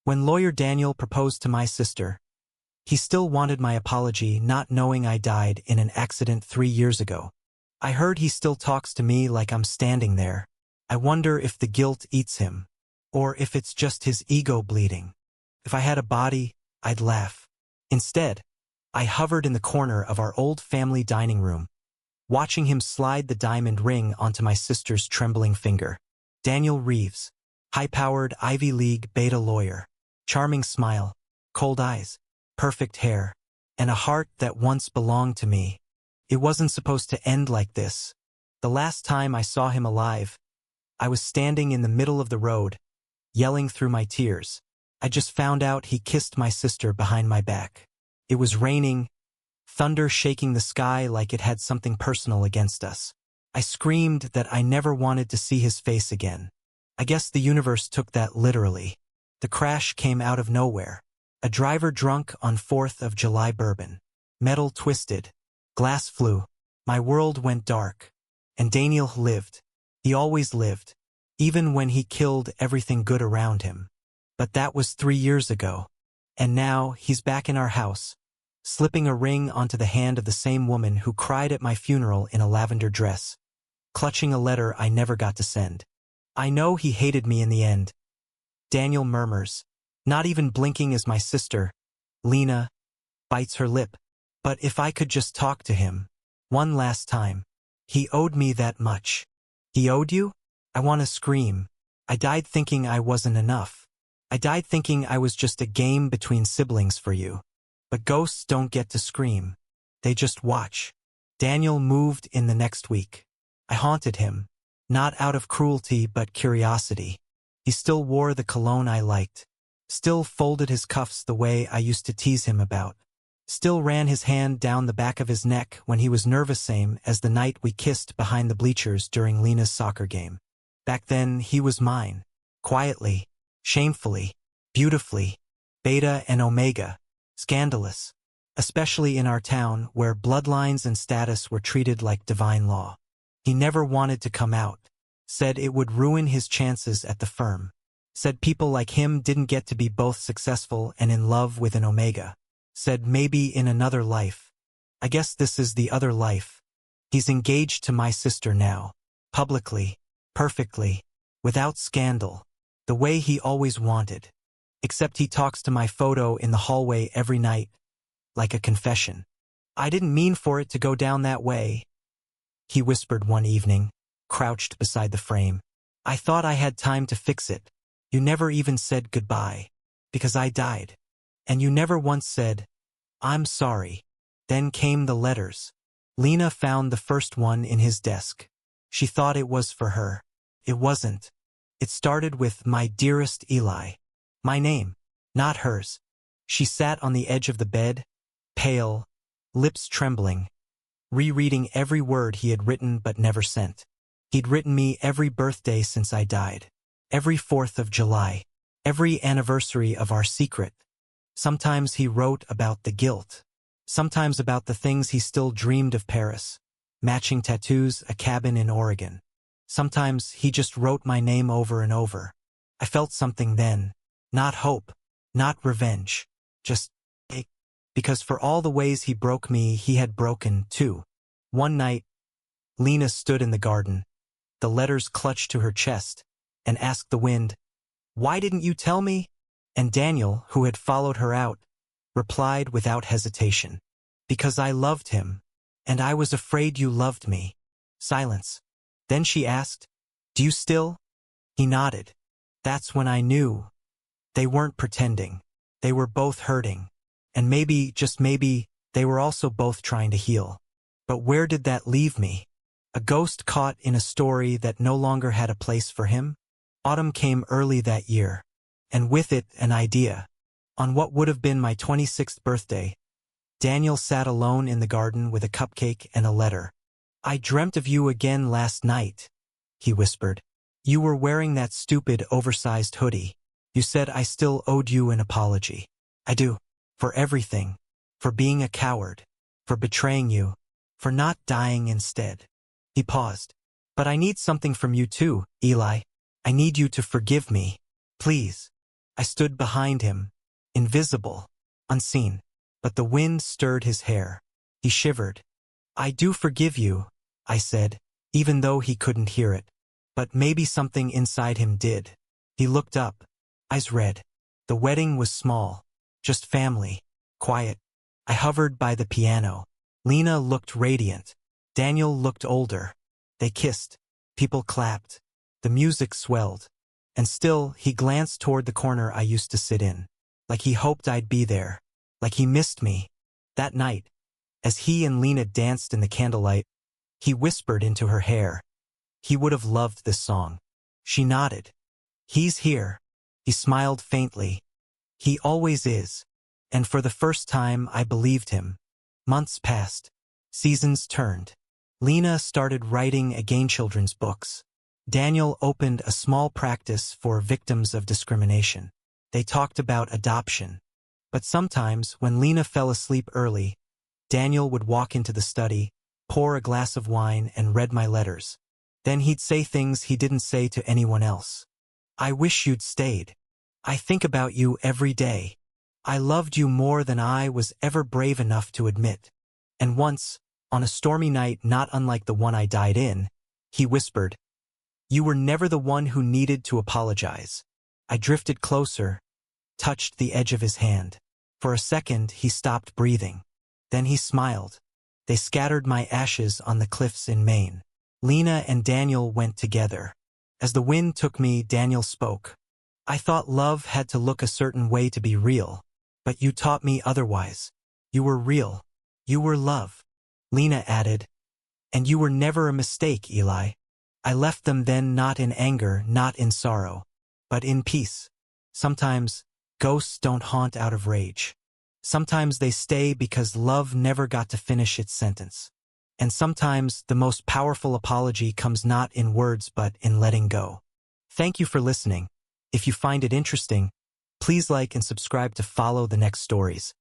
When lawyer Daniel proposed to my sister, he still wanted my apology, not knowing I died in an accident 3 years ago. I heard he still talks to me like I'm standing there. I wonder if the guilt eats him, or if it's just his ego bleeding. If I had a body, I'd laugh. Instead, I hovered in the corner of our old family dining room, watching him slide the diamond ring onto my sister's trembling finger. Daniel Reeves, high-powered Ivy League beta lawyer, charming smile, cold eyes, perfect hair, and a heart that once belonged to me. It wasn't supposed to end like this. The last time I saw him alive, I was standing in the middle of the road, yelling through my tears. I just found out he kissed my sister behind my back. It was raining, thunder shaking the sky like it had something personal against us. I screamed that I never wanted to see his face again. I guess the universe took that literally. The crash came out of nowhere. A driver drunk on 4th of July bourbon. Metal twisted. Glass flew. My world went dark. And Daniel lived. He always lived, even when he killed everything good around him. But that was 3 years ago. And now he's back in our house, slipping a ring onto the hand of the same woman who cried at my funeral in a lavender dress, clutching a letter I never got to send. I know he hated me in the end. Daniel murmurs, not even blinking as my sister, Lena, bites her lip. But if I could just talk to him, one last time. He owed me that much. He owed you? I want to scream. I died thinking I wasn't enough. I died thinking I was just a game between siblings for you. But ghosts don't get to scream. They just watch. Daniel moved in the next week. I haunted him, not out of cruelty but curiosity. He still wore the cologne I liked, still folded his cuffs the way I used to tease him about, still ran his hand down the back of his neck when he was nervous, same as the night we kissed behind the bleachers during Lena's soccer game. Back then he was mine, quietly, shamefully, beautifully, beta and omega, scandalous, especially in our town where bloodlines and status were treated like divine law. He never wanted to come out, said it would ruin his chances at the firm, said people like him didn't get to be both successful and in love with an omega, said maybe in another life. I guess this is the other life. He's engaged to my sister now, publicly, perfectly, without scandal, the way he always wanted. Except he talks to my photo in the hallway every night, like a confession. I didn't mean for it to go down that way, he whispered one evening, crouched beside the frame. I thought I had time to fix it. You never even said goodbye, because I died. And you never once said, I'm sorry. Then came the letters. Lena found the first one in his desk. She thought it was for her. It wasn't. It started with my dearest Eli. My name, not hers. She sat on the edge of the bed, pale, lips trembling, rereading every word he had written but never sent. He'd written me every birthday since I died, every 4th of July, every anniversary of our secret. Sometimes he wrote about the guilt, sometimes about the things he still dreamed of: Paris, matching tattoos, a cabin in Oregon. Sometimes he just wrote my name over and over. I felt something then, not hope, not revenge, just ache, because for all the ways he broke me, he had broken too. One night, Lena stood in the garden, the letters clutched to her chest, and asked the wind, "Why didn't you tell me?" And Daniel, who had followed her out, replied without hesitation, "Because I loved him, and I was afraid you loved me." Silence. Then she asked, "Do you still?" He nodded. That's when I knew. They weren't pretending. They were both hurting. And maybe, just maybe, they were also both trying to heal. But where did that leave me? A ghost caught in a story that no longer had a place for him? Autumn came early that year, and with it an idea. On what would have been my 26th birthday, Daniel sat alone in the garden with a cupcake and a letter. "I dreamt of you again last night," he whispered. "You were wearing that stupid oversized hoodie. You said I still owed you an apology. I do. For everything. For being a coward. For betraying you. For not dying instead." He paused. "But I need something from you too, Eli. I need you to forgive me. Please." I stood behind him, invisible, unseen, but the wind stirred his hair. He shivered. I do forgive you, I said, even though he couldn't hear it. But maybe something inside him did. He looked up, eyes red. The wedding was small, just family, quiet. I hovered by the piano. Lena looked radiant. Daniel looked older. They kissed. People clapped. The music swelled. And still, he glanced toward the corner I used to sit in. Like he hoped I'd be there. Like he missed me. That night, as he and Lena danced in the candlelight, he whispered into her hair. He would have loved this song. She nodded. He's here. He smiled faintly. He always is. And for the first time, I believed him. Months passed. Seasons turned. Lena started writing again children's books. Daniel opened a small practice for victims of discrimination. They talked about adoption. But sometimes, when Lena fell asleep early, Daniel would walk into the study, pour a glass of wine, and read my letters. Then he'd say things he didn't say to anyone else. I wish you'd stayed. I think about you every day. I loved you more than I was ever brave enough to admit. And once, on a stormy night not unlike the one I died in, he whispered, You were never the one who needed to apologize. I drifted closer, touched the edge of his hand. For a second, he stopped breathing. Then he smiled. They scattered my ashes on the cliffs in Maine. Lena and Daniel went together. As the wind took me, Daniel spoke. I thought love had to look a certain way to be real. But you taught me otherwise. You were real. You were love. Lena added, And you were never a mistake, Eli. I left them then not in anger, not in sorrow, but in peace. Sometimes, ghosts don't haunt out of rage. Sometimes they stay because love never got to finish its sentence. And sometimes the most powerful apology comes not in words but in letting go. Thank you for listening. If you find it interesting, please like and subscribe to follow the next stories.